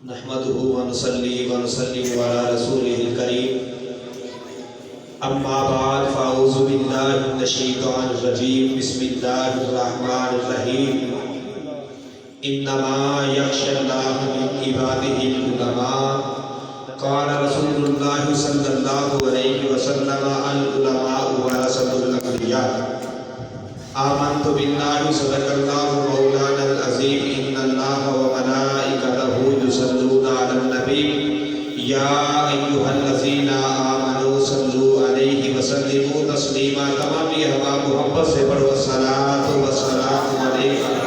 نحمده ونصلي ونسلم على رسوله الكريم اما بعد فاعوذ بالله من الشیطان الرجیم بسم اللہ الرحمن الرحیم انما یخشى الله من عباده العلماء قال رسول اللہ صلی اللہ علیہ وسلم العلماء ورثۃ الانبیاء آمنت باللہ صدق اللہ مولانا العظیم ان اللہ وملائکتہ یصلون علی النبی یا ایھا الذین آمنوا صلوا علیہ وسلموا تسلیما تمام یہ ہوا محبت سے پڑھو الصلاۃ والسلام علیکم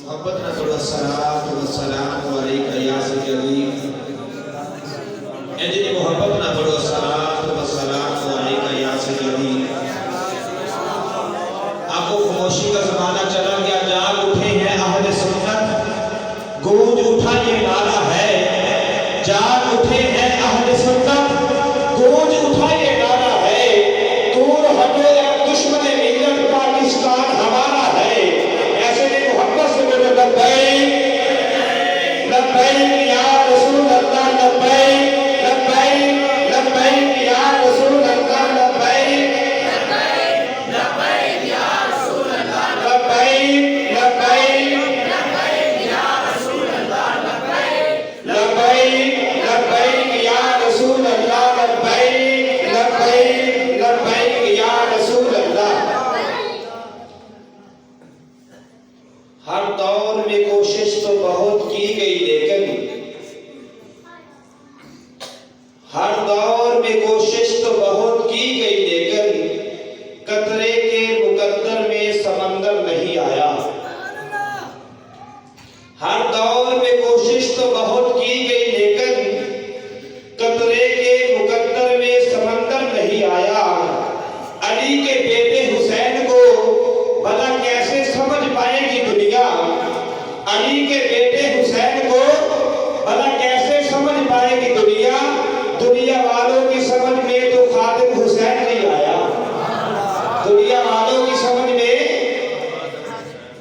محبت نہ پڑھو الصلاۃ والسلام علیکہ یا سیدی انجنی محبت نہ پڑھو الصلاۃ والسلام علیکہ یا سیدی آپ کو خاموشی کا زمانہ چلا گیا جاگ اٹھے ہیں اہل سنت گونج اٹھا یہ نعرہ ہے جاگ اٹھے ہیں اہل سنت گونج اٹھا یہ نعرہ ہے دور ہٹو دشمن ملت پاکستان ہمارا ہے ایسے نہیں محبت سے بولے لبیک لبیک یا رسول اللہ لبیک لبیک لبیک یا رسول اللہ لبیک لبیک یا رسول اللہ لبیک لبیک لبیک یا رسول اللہ لبیک لبیک لبیک یا رسول اللہ لبیک لبیک لبیک یا رسول اللہ ہر دور میں کوشش تو بہت کی گئی لیکن ہر دور میں کوشش تو بہت کی گئی لیکن قطرے کے مقدر میں سمندر نہیں آیا ہر دور میں کوشش تو بہت کی گئی لیکن قطرے کے مقدر میں سمندر نہیں آیا علی کے بیٹے حسین کو بھلا کیسے سمجھ پائے گی دنیا علی کے بیٹے حسین کو بھلا کیسے سمجھ پائے گی دنیا دنیا والوں کی سمجھ میں تو خادم حسین نہیں آیا دنیا والوں کی سمجھ میں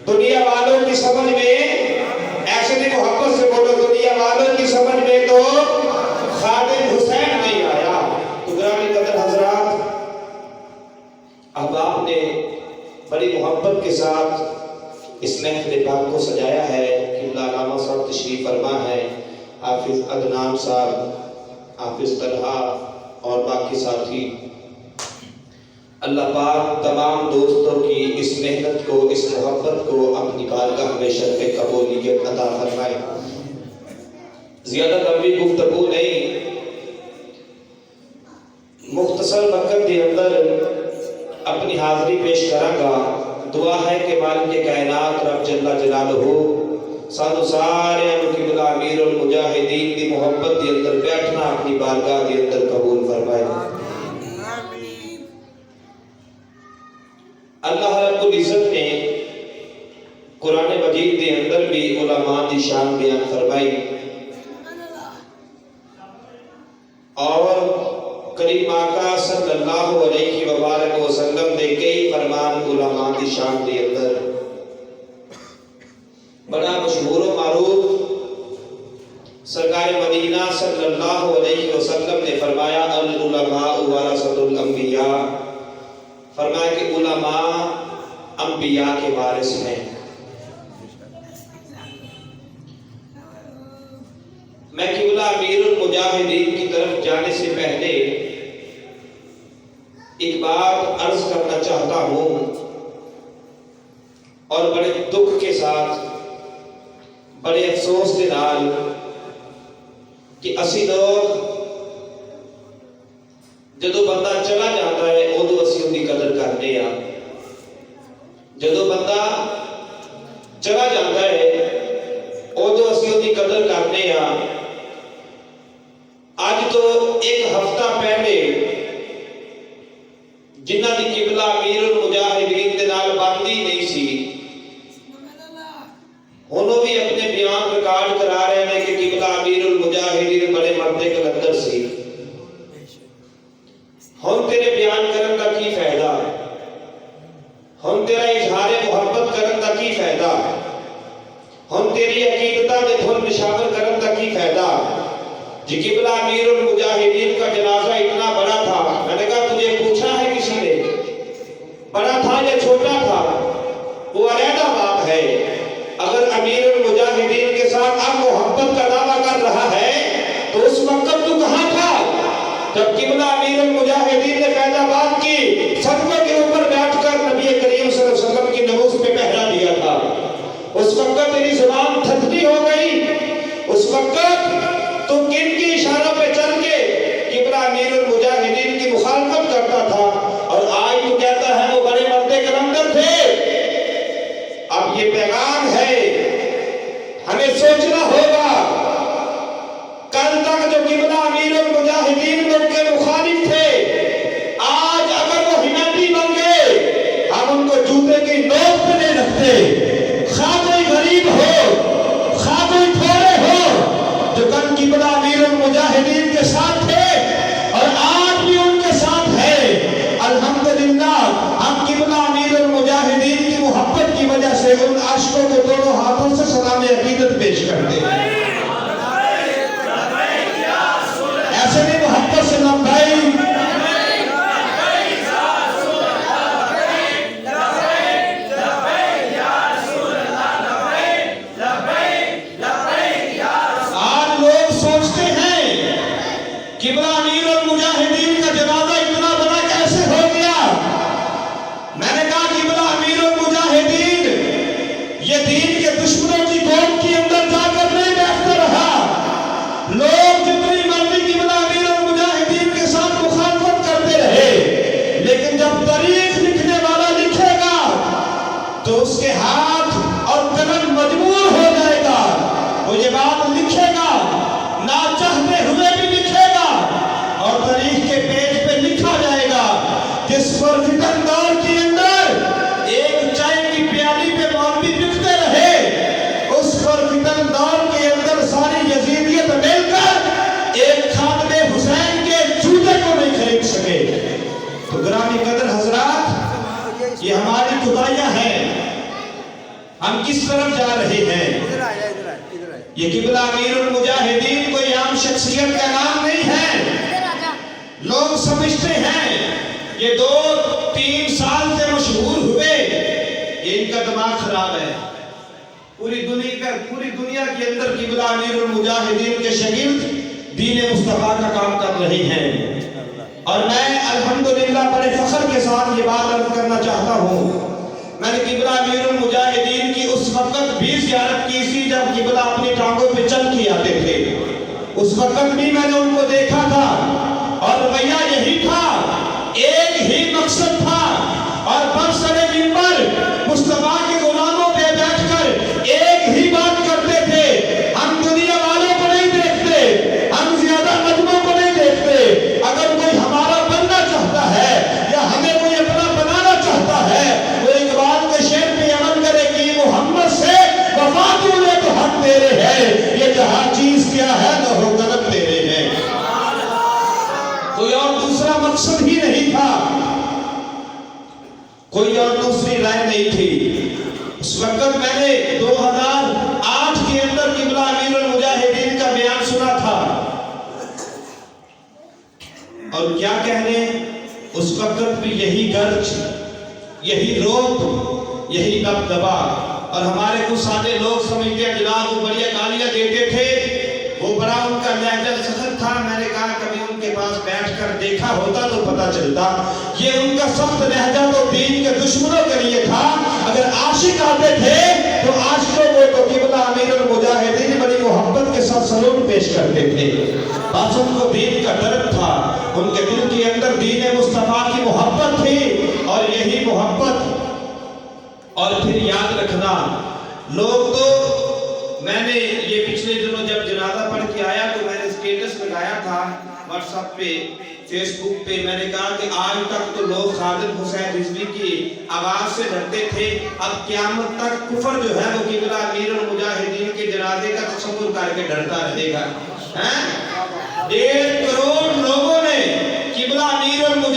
دنیا والوں کی سمجھ میں ایسے نہیں محبت سے بولو دنیا والوں کی سمجھ میں تو خادم حسین نہیں آیا تو گرامی قدر حضرات احباب نے بڑی محبت کے ساتھ اس محفل پاک کو سجایا ہے قبلہ علامہ صاحب تشریف فرما ہے حافظ عدنان صاحب حافظ طلحہ اور باقی ساتھی اللہ پاک تمام دوستوں کی اس محنت کو اس محبت کو اپنی بارگاہ میں شرف قبولیت عطا فرمائے زیادہ لمبی گفتگو نہیں مختصر وقت کے اندر اپنی حاضری پیش کروں گا دعا ہے کہ مالک کائنات رب جل جلالہ سانو سارے قبلہ امیر المجاہدین دی محبت دی اندر بیٹھنا اپنی بارگاہ دی اندر قبول فرمائے اللہ رب العزت نے قرآن مجید دے اندر بھی علماء دی شان بیان فرمائی اور کریم آقا صلی اللہ علیہ وآلہ وسلم نے کئی فرمان علماء دی شان دے اندر بڑا مشہور و معروف سرکار مدینہ صلی اللہ علیہ وسلم نے فرمایا العلماء ورثۃ الانبیاء فرمایا کہ علماء انبیاء کے وارث ہیں میں قبلہ امیر المجاہدین کی طرف جانے سے پہلے ایک بات عرض کرنا چاہتا ہوں اور بڑے دکھ کے ساتھ بڑے افسوس کے نال کہ اسی لوگ جدو بندہ چلا جاتا ہے ادو اسی ان کی قدر کرتے ہیں جدو بندہ چلا جاتا ہے ادو اسی ان کی قدر کرتے ہیں آج تو ایک ہفتہ پہلے جنہ دی قبلہ امیر المجاہدین دے نال باندھی نہیں سی انہوں بھی اپنے بیان ریکارڈ کرا رہے ہیں کہ قبلہ امیر المجاہدین بڑے مردے کلندر سی ہم تیرے بیان کرن دا کی فائدہ، ہم تیرا اظہار محبت کرن دا کی فائدہ، ہم تیری عقیدتہ دے دھن نشاور کرن دا کی فائدہ۔ جی قبلہ امیر المجاہدین کا جنازہ اتنا بڑا تھا، میں نے کہا تجھے پوچھا ہے کسی نے بڑا تھا یا چھوٹا تھا؟ وہ علیحدہ بات ہے۔ اگر امیر المجاہدین کے ساتھ اب محبت کا دعویٰ کر رہا ہے تو اس وقت تو کہاں تھا جب قبلہ امیر المجاہدین نے پیدا بات کی، صدقہ کے اوپر بیٹھ کر نبی کریم صلی اللہ علیہ وسلم کی نماز پہ پہرا دیا تھا؟ اس وقت تیری زبان تھدی ہو گئی، اس وقت تو کن کی اشارہ پہ چل کے قبلہ امیر المجاہدین کی مخالفت کرتا تھا، اور آج تو کہتا ہے وہ بڑے مرد کلندر تھے۔ اب یہ پیغام ہے، ہمیں سوچنا ہوگا کل تک جو قبلہ امیر المجاہدین لوگ کے مخالف تھے، آج اگر وہ حمایتی بن گئے ہم ان کو جوتے کی نوک پہ نہیں رکھتے، خواہ کوئی غریب ہو خواہ کوئی تھوڑے ہو، جو کل قبلہ امیر المجاہدین کے ساتھ تھے اور آج بھی ان کے ساتھ ہے، الحمدللہ ہم قبلہ امیر المجاہدین کی محبت کی وجہ سے ان عاشقوں کو دونوں ہاتھوں سے سلام عقیدت پیش کرتے ہیں۔ ایسے بھی محبت سے لبائی آج لوگ سوچتے ہیں قبلہ امیر المجاہدین کا جنازہ اتنا بڑا کیسے ہو گیا؟ میں نے کہا قبلہ امیر المجاہدین یہ دین کے دشمنوں کی قوم کے اندر جا کر نہیں بیٹھتا رہا، لوگ جتنی مرضی قبلہ امیر المجاہدین کے ساتھ مخالفت کرتے رہے، لیکن جب تاریخ لکھنے والا لکھے گا تو اس کے ہاتھ اور قلم مجبور ہو جائے گا، وہ یہ بات لکھے گا، نہ چاہتے ہوئے بھی لکھے گا، اور تاریخ کے پیج پہ لکھا جائے گا جس پر فتن دور کے اندر ایک چائے کی پیالی پہ مولوی بکتے رہے، اس پر فتن دور کے اندر ساری یزیدیت مل کر ایک خادم حسین کے جوتے کو نہیں خرید سکے۔ تو گرامی قدر حضرات، یہ ہماری خدائیاں ہیں، ہم کس طرف جا رہے ہیں؟ یہ قبلہ امیر المجاہدین کوئی عام شخصیت کا نام نہیں ہے۔ لوگ سمجھتے ہیں یہ 2-3 سال سے مشہور ہوئے، یہ ان کا دماغ خراب ہے۔ پوری دنیا کے اندر قبلہ امیر المجاہدین کے شاگرد دین مصطفیٰ کا کام کر رہے ہیں، اور میں الحمدللہ بڑے فخر کے ساتھ یہ بات عرض کرنا چاہتا ہوں، میں نے قبلہ امیر المجاہدین کی اس وقت بھی زیارت کی تھی جب قبلہ اپنی ٹانگوں پہ چل کے آتے تھے، اس وقت بھی میں نے ان کو دیکھا تھا، اور رویہ یہی تھا، ایک ہی مقصد تھا، اور برسر منبر مصطفیٰ کے غلاموں پہ بیٹھ کر ایک ہی بات کرتے تھے، ہم دنیا والوں کو نہیں دیکھتے، ہم زیادہ نجموں کو نہیں دیکھتے، اگر کوئی ہمارا بننا چاہتا ہے یا ہمیں کوئی اپنا بنانا چاہتا ہے، وہ اقبال کے شعر پہ عمل کرے کہ محمد سے وفا تونے تو حق تیرے ہے، یہ جہاں چیز کیا ہے نہ ہو قلم تیرے ہے۔ کوئی اور دوسرا مقصد ہی نہیں تھا، کوئی اور دوسری رائے نہیں تھی۔ اس وقت میں نے 2008 کے اندر قبلہ امیر المجاہدین کا بیان سنا تھا، اور کیا کہنے، اس وقت بھی یہی گرج، یہی روپ، یہی دبدبا، اور ہمارے کچھ سادے لوگ سمجھتے ہیں جناب وہ بڑی گالیاں دیتے تھے، وہ بڑا ان کا لہجہ سخت تھا۔ میں نے کہا کبھی ان کے پاس بیٹھ کر دیکھا ہوتا تو پتہ چلتا، یہ ان کا سخت لہجہ تو دین کے دشمنوں کے لیے تھا۔ اگر عاشق آتے تھے تو عاشقوں کو تو قبلہ امیر المجاہدین بڑی محبت کے ساتھ سلوٹ پیش کرتے تھے، بس ان کو دین کا درد تھا، ان کے دل کے اندر دین مصطفیٰ کی محبت تھی، اور یہی محبت۔ اور پھر یاد رکھنا، لوگ تو، میں نے یہ پچھلے دنوں جب جنازہ پڑھ کے آیا تو میں نے اسٹیٹس لگایا تھا واٹس ایپ پہ، فیس بک پہ، میں نے کہا کہ آج تک تو لوگ خالد حسین رضوی کی آواز سے ڈرتے تھے، اب قیامت تک کفر جو ہے وہ قبلہ امیر المجاہدین کے جنازے کا تصور کر کے ڈرتا رہے گا۔ 1.5 کروڑ لوگوں نے قبلہ امیر المجاہدین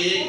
1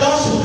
10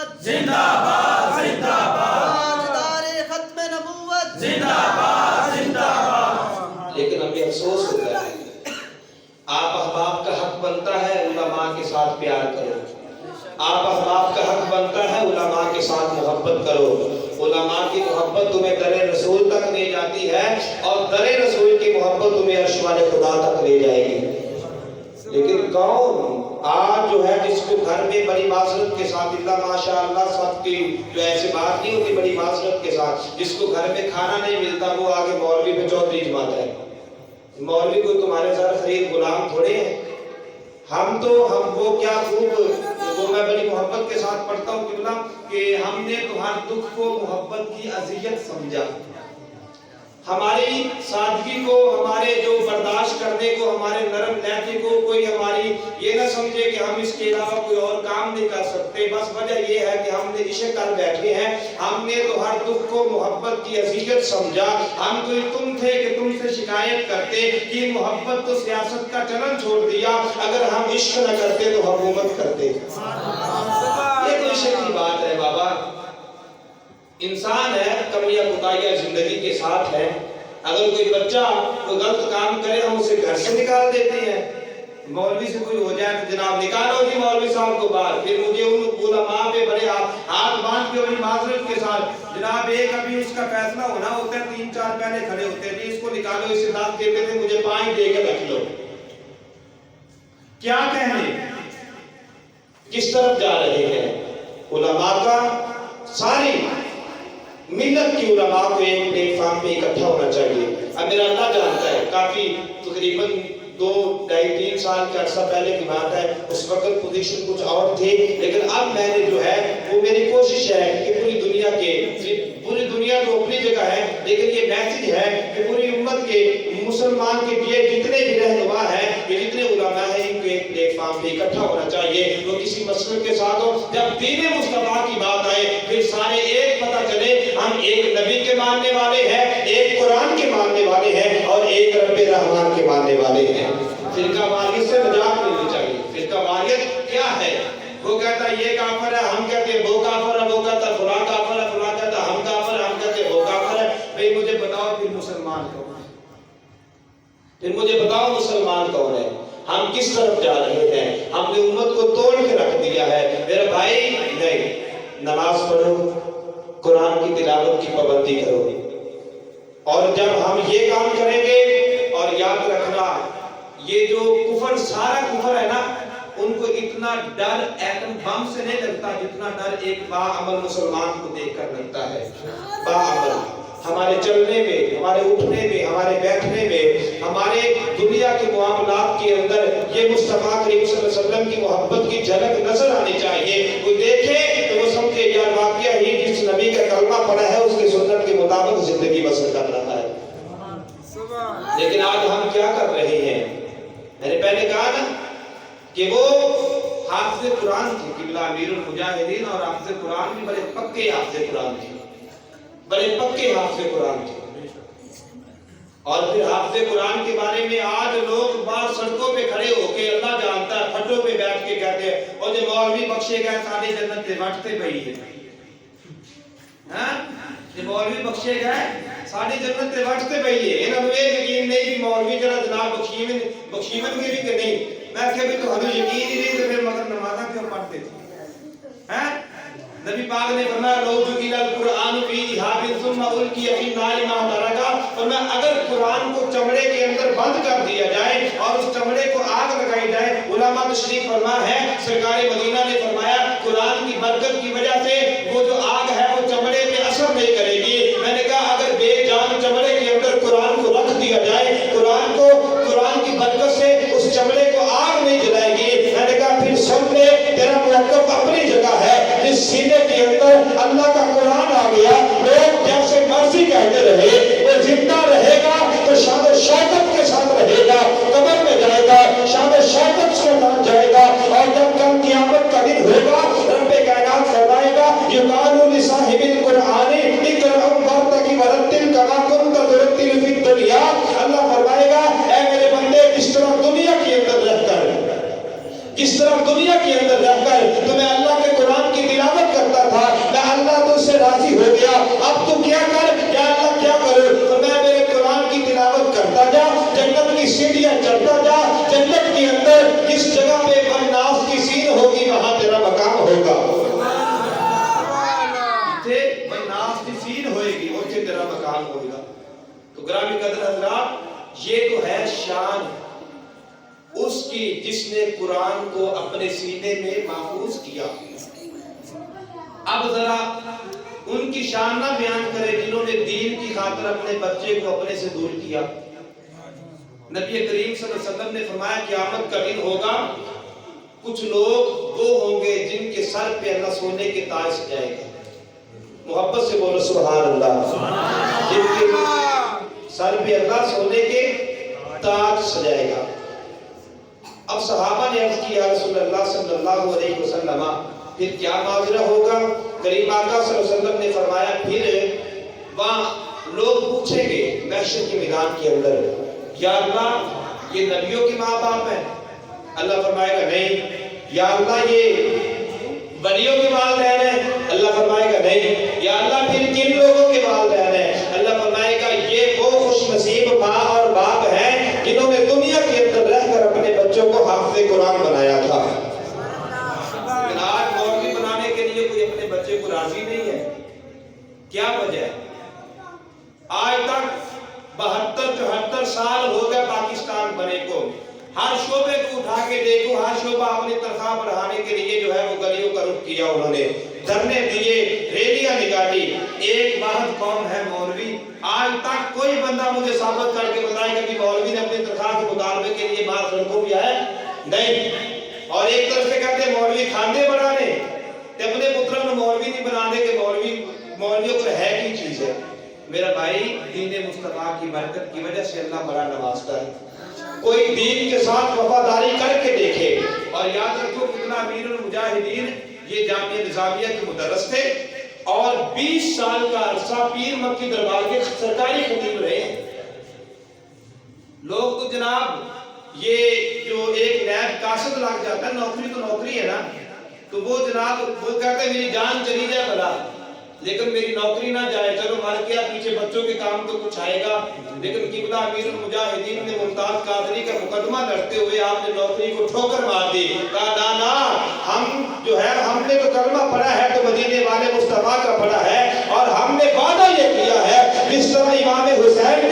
نبوت زندہ باد زندہ باد، تاجدار ختم نبوت زندہ باد زندہ باد۔ لیکن ہمیں افسوس ہوتا ہے، آپ احباب کا حق بنتا ہے علماء کے ساتھ پیار کرو، آپ احباب کا حق بنتا ہے علماء کے ساتھ محبت کرو، علماء کی محبت تمہیں در رسول تک لے جاتی ہے اور در رسول کی محبت تمہیں عرش والے خدا تک لے جائے گی۔ لیکن کون آج جو ہے جس کو گھر میں بڑی معذرت کے ساتھ، اللہ ماشاءاللہ سب کی جو ایسے بات نہیں ہوتی، بڑی معذرت کے ساتھ جس کو گھر میں کھانا نہیں ملتا وہ آگے مولوی پہ چودھری جماتا ہے۔ مولوی کوئی تمہارے زر خرید غلام تھوڑے ہیں، ہم وہ کیا خوب وہ میں بڑی محبت کے ساتھ پڑھتا ہوں قبلہ کہ ہم نے تمہارے دکھ کو محبت کی اذیت سمجھا، ہماری سادگی کو، ہمارے جو برداشت کرنے کو، ہمارے نرم لہجے کو کوئی ہماری یہ نہ سمجھے کہ ہم اس کے علاوہ کوئی اور کام نہیں کر سکتے، بس وجہ یہ ہے کہ ہم نے عشق کر بیٹھے ہیں، ہم نے تو ہر دکھ کو محبت کی اذیت سمجھا، ہم کوئی تم تھے کہ تم سے شکایت کرتے کہ محبت تو سیاست کا چلن چھوڑ دیا، اگر ہم عشق نہ کرتے تو حکومت کرتے۔ یہ تو عشق کی بات ہے بابا، انسان ہے، کمیاں کوتاہیاں زندگی کے ساتھ ہے، اگر کوئی بچہ کوئی غلط کام کرے ہم اسے گھر سے نکال دیتے ہیں، مولوی سے کوئی ہو جائے تو جناب نکالو جی مولوی صاحب کو باہر، پھر مجھے ان علماء پہ بڑے ہاتھ باندھ کے بڑی معذرت کے ساتھ جناب ایک ابھی اس کا فیصلہ ہونا ہوتا ہے، 3-4 پہلے کھڑے ہوتے ہیں جی اس کو نکالو، اسے داد دیتے تھے مجھے 5 دے کے رکھ لو، کیا کہنے کس طرف جا رہے ہیں؟ علماء کا ساری ملت کی علماء کو ایک پلیٹ فارم پہ اکٹھا ہونا چاہیے۔ اب میرا اللہ جانتا ہے، کافی تقریباً 2-2.5-3 سال کا عرصہ پہلے کی بات ہے، اس وقت پوزیشن کچھ اور تھی، لیکن اب میں نے جو ہے وہ میری کوشش ہے کہ پوری دنیا تو اپنی جگہ ہے، لیکن یہ میسج ہے کہ پوری امت کے مسلمان کے یہ جتنے بھی رہنما ہیں، یہ جتنے علماء ہیں، ان کو ایک پلیٹ فارم پہ اکٹھا ہونا چاہیے، وہ کسی مسئلے کے ساتھ ہو، جب دین مصطفیٰ کی بات آئے پھر سارے ایک پتہ چلے ہم ایک نبی کے ماننے والے ہیں، ایک قرآن کے ماننے والے ہیں اور ایک رب رحمان کے ماننے والے ہیں۔ فرقہ واریت سے نجات ملنی چاہیے۔ فرقہ واریت کیا ہے؟ وہ کہتا ہے یہ کافر ہے، ہم کہتے ہیں وہ کافر ہے، وہ کہتا ہے فلاں کافر ہے، فلاں کہتا ہے ہم کافر ہے، ہم کہتے ہیں وہ کافر ہے۔ بھئی مجھے بتاؤ پھر مسلمان کون ہے؟ پھر مجھے بتاؤ مسلمان کون ہے؟ ہم کس طرف جا رہے ہیں؟ ہم نے امت کو توڑ کے رکھ دیا ہے۔ میرے بھائی نہیں، نماز پڑھو، قرآن کی تلاوت کی پابندی کرو، اور جب ہم یہ کام کریں گے، اور یاد رکھنا یہ جو کفر سارا کفر ہے نا، ان کو اتنا ڈر ایٹم بم سے نہیں لگتا جتنا ڈر ایک باعمل مسلمان کو دیکھ کر لگتا ہے۔ باعمل ہمارے چلنے میں، ہمارے اٹھنے میں، ہمارے بیٹھنے میں، ہمارے دنیا کے معاملات کے اندر یہ مصطفیٰ کریم صلی اللہ علیہ وسلم کی محبت کی جھلک نظر آنی چاہیے۔ کوئی دیکھے تو وہ سمجھے یار واقعہ ہی جس نبی کا کلمہ پڑھا ہے اس کے سنت کے مطابق زندگی بسر کر رہا ہے۔ لیکن آج ہم کیا کر رہے ہیں؟ میں نے پہلے کہا نا کہ وہ حافظ قرآن تھے، قبلہ امیر المجاہدین، اور حافظ قرآن بھی بڑے پکے حافظ قرآن تھے، بڑے پکے حافظ قرآن تھے۔ اور پھر حافظ قرآن کے بارے میں آج لوگ باہر سڑکوں پہ کھڑے ہو کے اللہ جانتا ہے پھٹوں پہ بیٹھ کے کہتے ہیں اور جو مولوی بخشے گئے سارے جنت سے بٹتے پئی ہے، جو مولوی بخشے گئے ساری جنت سے بٹتے پئی ہے۔ انہوں نے یقین نہیں کہ مولوی جنت جناب بخشیمن کے بھی کہ نہیں، میں کہ بھی تو ہمیں یقین ہی نہیں تو پھر مگر نمازہ کیوں پڑھتے تھے؟ نبی پاک نے فرمایا لو جُعِلَ الْقُرْآنُ فِي إِحَابٍ ثُمَّ أُلْقِيَ فِي النَّارِ مَا تَرَكَ، فرمایا اگر قرآن کو چمڑے کے اندر بند کر دیا جائے اور اس چمڑے کو آگ لگائی جائے، علماء تشریف فرما ہے سرکار مدینہ نے فرمایا قرآن کی برکت کی وجہ سے وہ جو آگ ہے وہ چمڑے پہ اثر نہیں کرے گی۔ میں نے کہا اگر بے جان چمڑے کے اندر قرآن کو رکھ دیا جائے، قرآن کی برکت سے اس چمڑے کو آگ نہیں جلائے گی، میں نے کہا پھر سب نے تیرا موقف اپنی جگہ ہے۔ جس سینے کے اندر اللہ کا قرآن آ گیا، لوگ جیسے مرضی کہتے رہے، وہ زندہ رہے گا تو شان و شوکت کے ساتھ رہے گا، قبر میں جائے گا شان و شوکت سے مان جائے گا، اور جب کل قیامت کا دن ہوگا رب کائنات فرمائے گا یقال لصاحب القرآن اقرأ وارتقب ورتل کما کنت ترتل فی الدنیا، اللہ فرمائے گا اے میرے بندے جس طرح دنیا کے اندر رہ کر تو میں اللہ کے قرآن کی تلاوت کرتا ہوگا تے ناس دی فین ہوئے گی اوتھے تیرا مقام ہوگا. تو گرامی قدر حضرات یہ تو ہے شان اس کی جس نے قرآن کو اپنے سینے میں محفوظ کیا. اب ذرا ان کی شان نہ بیان کرے جنہوں نے دین کی خاطر اپنے بچے کو اپنے سے دور کیا. نبی کریم صلی اللہ علیہ وسلم نے فرمایا قیامت کا دن ہوگا کچھ لوگ وہ ہوں گے جن کے سر پہ اللہ سونے کے تاج سجائے گا. محبت سے بولو سبحان اللہ. جن کے سر پہ اللہ سونے کے تاج سجائے گا. اب صحابہ نے عرض کیا رسول اللہ صلی اللہ علیہ وسلم پھر کیا ماجرا ہوگا؟ کریم آقا صلی اللہ علیہ وسلم نے فرمایا پھر وہاں لوگ پوچھیں گے محشر کے میدان کے اندر یا اللہ یہ نبیوں کے ماں باپ ہیں؟ اللہ فرمائے گا نہیں. یا اللہ یہ ولیوں کے والدین ہیں؟ اللہ فرمائے گا نہیں. یا اللہ پھر کن لوگوں کے والدین ہیں؟ اللہ فرمائے گا یہ وہ خوش نصیب ماں اور باپ ہیں جنہوں نے دنیا کے اندر رہ کر اپنے بچوں کو حافظ قرآن بنایا تھا. آج مولوی بنانے کے لیے کوئی اپنے بچے کو راضی نہیں ہے. کیا وجہ ہے؟ آج تک 72-74 سال ہو گئے پاکستان بنے کو. ہر شعبے کو اٹھا کے دیکھو ہر شعبہ اپنی تنخواہ بڑھانے کے لیے جو ہے وہ گلیوں کا رخ کیا. انہوں نے دھرنے دیے ریلیاں نکالی. ایک واحد قوم ہے مولوی. آج تک کوئی بندہ مجھے ثابت کر کے بتائے گا کہ مولوی نے اپنی تنخواہ کے مطالبے کے لیے باہر سڑکوں پہ آئے نہیں. اور ایک طرف سے کہتے ہیں مولوی کھاندے بڑھانے تے اپنے پتروں نے مولوی نہیں بنانے کے مولویوں کو ہے کی چیز ہے. میرا بھائی دین مصطفیٰ کی برکت کی وجہ سے اللہ بڑا نوازتا ہے. کوئی دین کے ساتھ وفاداری کر کے دیکھے. اور یاد رکھو کتنا امیر المجاہدین یہ جامعہ نظامیہ کے مدرس تھے اور 20 سال کا عرصہ پیر مکی دربار کے سرکاری خطیب رہے ہیں. لوگ تو جناب یہ جو ایک نیب قاصد لگ جاتا ہے نوکری تو نوکری ہے نا تو وہ جناب وہ کہتے ہیں میری جان چلی جائے بھلا لیکن میری نوکری نہ جائے. چلو مر گیا پیچھے بچوں کے کام تو کچھ آئے گا. لیکن قبلہ امیر المجاہدین نے ممتاز قادری کا مقدمہ لڑتے ہوئے آپ نے نوکری کو ٹھوکر مار دی. کہا نا ہم جو ہے ہم نے تو کلمہ پڑھا ہے تو مدینے والے مصطفیٰ کا پڑھا ہے اور ہم نے وعدہ یہ کیا ہے جس طرح امام حسین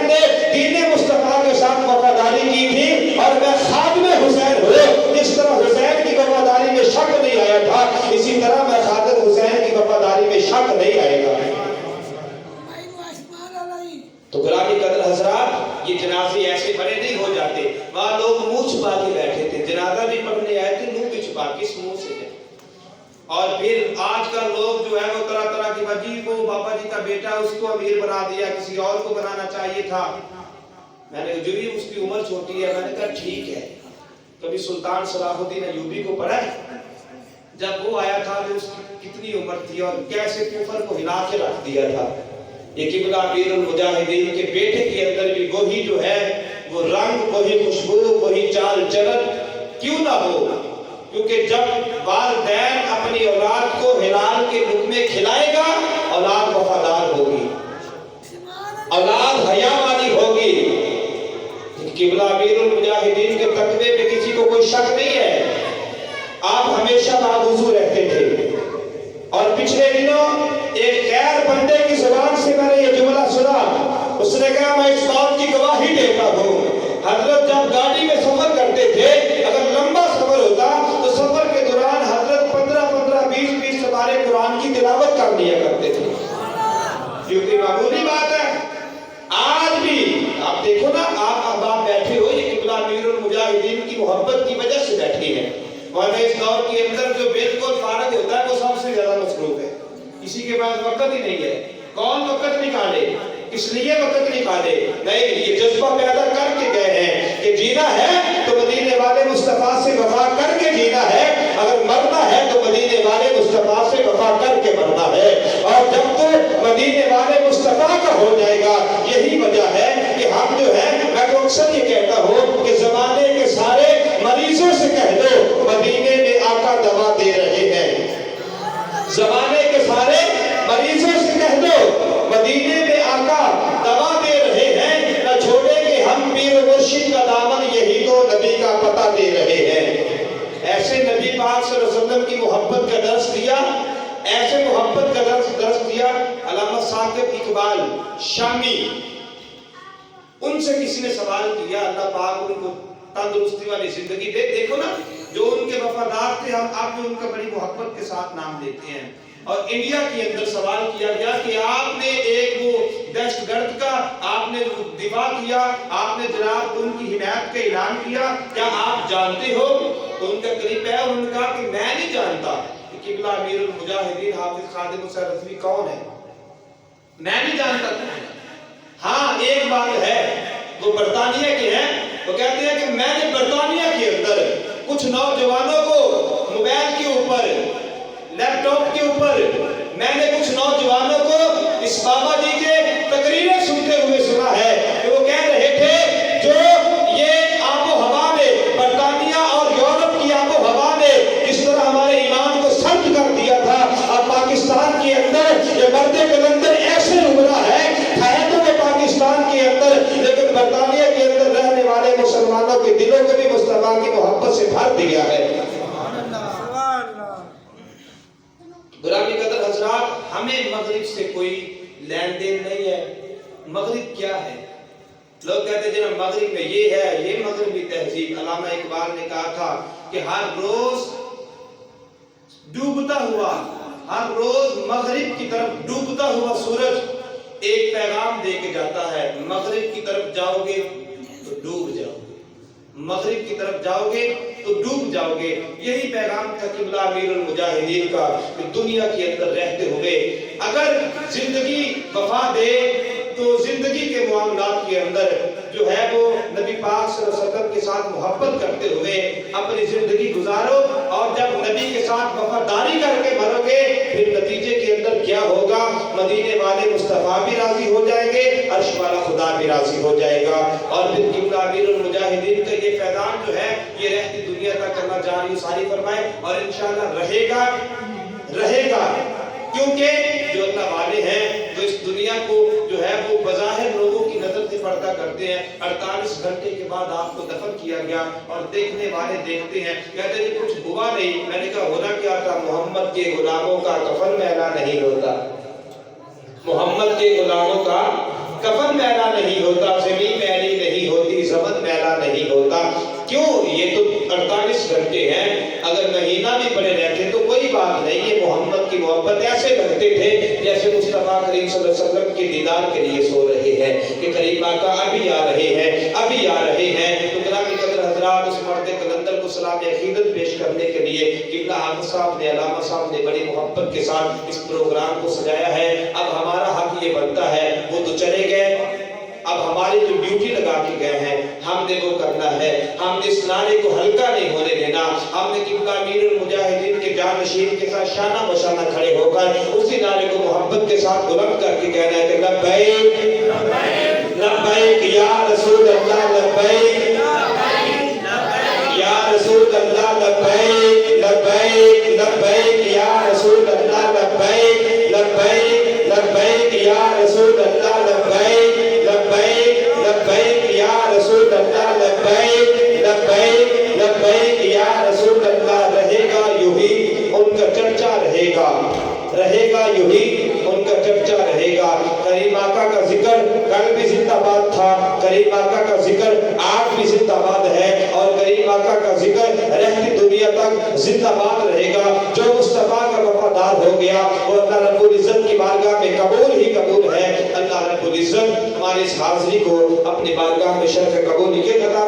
نے دین مصطفیٰ کے ساتھ وفاداری کی تھی اور میں خادم حسین ہوں. جس طرح حسین کی وفاداری میں شک نہیں آیا تھا اسی طرح میں خادم حسین کی وفاداری میں شک نہیں آئے گا. تو گرامی قدر حضرات یہ جنازے ایسے بڑے نہیں ہو جاتے. وہاں لوگ منہ چھپا کے بیٹھے تھے. جنازہ بھی پڑھنے آئے تھے منہ بھی چھپا کے اس منہ سے ہے. اور پھر آج کل لوگ جو ہے وہ طرح طرح کی وجہ کو بابا جی کا بیٹا اس کو امیر بنا دیا کسی اور کو بنانا چاہیے تھا. میں نے جو اس کی عمر چھوٹی ہے میں نے کہا ٹھیک ہے. کبھی سلطان صلاح الدین ایوبی کو پڑھا ہے جب وہ آیا تھا تو اس کی کتنی عمر تھی اور کیسے کفر کو ہلا کے رکھ دیا تھا. یہ قبلہ امیر المجاہدین کے بیٹے کے اندر بھی وہی جو ہے وہ رنگ وہی خوشبو وہی چال چلن کیوں نہ ہو. کیونکہ جب والدین اپنی اولاد کو حلال کے لقمے کھلائے گا اولاد وفادار ہوگی اولاد حیا والی ہوگی. قبلہ امیر المجاہدین کے تقوی پہ کسی کو کوئی شک نہیں ہے. آپ ہمیشہ باوضو رہتے تھے اور پچھلے دنوں ایک غیر بندے کی زبان سے میں نے یہ جملہ سنا. اس نے کہا میں اس بات کی گواہی دیتا ہوں حضرت جب گاڑی میں سفر کرتے تھے اگر لمبا سفر ہوتا تو سفر کے دوران حضرت 15-20 سپارے قرآن کی تلاوت کر لیا کرتے تھے. کیونکہ معمولی بات ہے. آج بھی آپ دیکھو نا آپ احباب بیٹھے ہو یہ قبلہ امیر المجاہدین کی محبت کی وجہ سے بیٹھے ہیں. ورنہ اس دور کے اندر جو بالکل فارغ ہوتا ہے وہ سب سے زیادہ مصروف ہے. کسی کے پاس وقت ہی نہیں ہے. کون وقت نکالے اس لیے وقت نکالے نہیں. یہ جذبہ پیدا کر کے گئے ہیں کہ جینا ہے تو مدینے والے مصطفیٰ سے وفا کر کے جینا ہے. اگر مرنا ہے تو مدینے والے مصطفیٰ سے وفا کر کے مرنا ہے. اور جب تو مدینے والے مصطفیٰ کا ہو جائے گا یہی وجہ ہے کہ ہم جو ہے میں تو اکثر یہ کہتا ہوں کہ زمانے کے سارے مریضوں سے کہہ دو مدینے میں آقا دوا دے رہے ہیں. زمانے کے سارے مریضوں سے کہہ دو مدینے میں آقا دوا دے رہے ہیں. نہ چھوڑے کہ ہم پیر مرشد کا دامن یہی تو نبی کا پتہ دے رہے ہیں. پاک صلی اللہ علیہ وسلم کی محبت کا درس دیا، ایسے محبت کا درس دیا۔ علامہ ثاقب اقبال شامی، ان سے کسی نے سوال کیا، اللہ پاک ان کو تندرستی والی زندگی دے، دیکھو نا جو ان کے وفادار تھے، ہم اب بھی ان کا بڑی محبت کے ساتھ نام لیتے ہیں۔ اور انڈیا کے اندر سوال کیا گیا کہ آپ نے ایک وہ دہشت گرد کا آپ نے دفاع کیا، آپ نے جناب ان کی حمایت کا اعلان کیا، کیا آپ جانتے ہو؟ تو ان کا قریب ہے، انہوں نے کہا کہ میں نہیں جانتا کہ قبلہ امیر المجاہدین حافظ خادم حسین رضوی کون ہے، میں نہیں جانتا۔ ہاں ایک بات ہے، وہ برطانیہ کے ہیں، وہ کہتے ہیں کہ میں نے برطانیہ کے اندر کچھ نوجوانوں کو موبائل کے اوپر، لیپ ٹاپ کے اوپر، میں نے کچھ نوجوانوں کو اس بابا جی کے تقریریں سنتے ہوئے سنا ہے کہ وہ کہہ رہے تھے جو یہ آب و ہوا نے، برطانیہ اور یورپ کی آب و ہوا نے جس طرح ہمارے ایمان کو سرد کر دیا تھا، اور پاکستان کے اندر یہ مرد کلندر ایسے ابھرا ہے، ہے تو وہ پاکستان کے اندر، لیکن برطانیہ کے اندر رہنے والے مسلمانوں کے دلوں کو بھی مصطفیٰ کی محبت سے بھر دیا ہے۔ گرامی قدر حضرات، ہمیں مغرب سے کوئی لین دین نہیں ہے۔ مغرب کیا ہے؟ لوگ کہتے ہیں جناب مغرب میں یہ ہے، یہ مغربی تہذیب۔ علامہ اقبال نے کہا تھا کہ ہر روز ڈوبتا ہوا، ہر روز مغرب کی طرف ڈوبتا ہوا سورج ایک پیغام دے کے جاتا ہے، مغرب کی طرف جاؤ گے تو ڈوب جاؤ گے، مغرب کی طرف جاؤ گے تو ڈوب جاؤ گے۔ یہی پیغام تھا قبلہ امیر المجاہدین کا کہ دنیا کے اندر رہتے ہوئے اگر زندگی وفا دے تو زندگی کے معاملات کے اندر جو ہے وہ نبی پاک صلی اللہ علیہ وسلم کے ساتھ محبت کرتے ہوئے اپنی زندگی گزارو، اور جب نبی کے ساتھ وفاداری کر کے مرو گے پھر نتیجے کے اندر کیا ہوگا؟ مدینے والے مصطفیٰ بھی راضی ہو جائیں گے، عرش والا خدا بھی راضی ہو جائے گا، اور پھر قبلہ امیر المجاہدین کا یہ پیغام جو ہے یہ رہتی دنیا تک کرنا جاری ساری فرمائے، اور انشاءاللہ رہے گا، رہے گا، کیونکہ جو اللہ والے ہیں جو اس دنیا کو جو ہے وہ بظاہر لوگوں کی نظر سے پردہ کرتے ہیں، 48 گھنٹے کے بعد آپ کو دفن کیا گیا، اور دیکھنے والے دیکھتے ہیں، کہتے ہیں کچھ ہوا نہیں۔ میں نے کہا ہونا کیا تھا؟ محمد کے غلاموں کا کفن میلا نہیں ہوتا، محمد کے غلاموں کا کفن میلا نہیں ہوتا، زمین میلی نہیں ہوتی، زمن میلا نہیں ہوتا۔ کیوں؟ یہ تو 48 گھنٹے ہیں، اگر مہینہ بھی پڑے رہتے تو کوئی بات نہیں۔ یہ محمد کی محبت ایسے لگتے تھے جیسے مصطفیٰ کریم صلی اللہ علیہ وسلم کے دیدار کے لیے سو رہے ہیں کہ قریب آقا ابھی آ رہے ہیں، ابھی آ رہے ہیں۔ تو گرامی قدر حضرات، اس مرد کلندر کو سلام عقیدت پیش کرنے کے لیے قبلہ حافظ صاحب نے، علامہ صاحب نے بڑی محبت کے ساتھ اس پروگرام کو سجایا ہے۔ اب ہمارا حق یہ بنتا ہے، وہ تو چلے گئے، اب ہماری جو ڈیوٹی لگا کے گئے ہیں ہم نے وہ کرنا ہے۔ ہم نے اس نعرے کو ہلکا نہیں ہونے دینا، ہم نے قبلہ امیر المجاہدین کے جانشین کے ساتھ شانہ بشانہ کھڑے ہو کر اسی نعرے کو محبت کے ساتھ بلند کر کے کہنا ہے کہ لبیک لبیک یا رسول اللہ، لبیک یا رسول اللہ، لبیک لبیک لبیک یا رسول اللہ، لبیک لبیک لبیک یا رسول اللہ، لبیک لبیک لبیک یا رسول اللہ، لبیک لبیک لبیک یا رسول اللہ۔ رہے گا یوں ہی ان کا چرچا، رہے گا، رہے گا یوں ہی ان کا چرچا رہے گا۔ کریم آقا کا ذکر کل بھی زندہ باد تھا، کریم آقا کا ذکر آج بھی زندہ باد ہے، اور کریم آقا کا ذکر رہتی دنیا تک زندہ باد رہے گا۔ جو مصطفیٰ کا وفادار ہو گیا وہ اللہ رب العزت کی بارگاہ میں قبول ہی قبول ہے۔ اللہ رب العزت ہماری اس حاضری کو اپنی بارگاہ میں شرف قبول کے عطا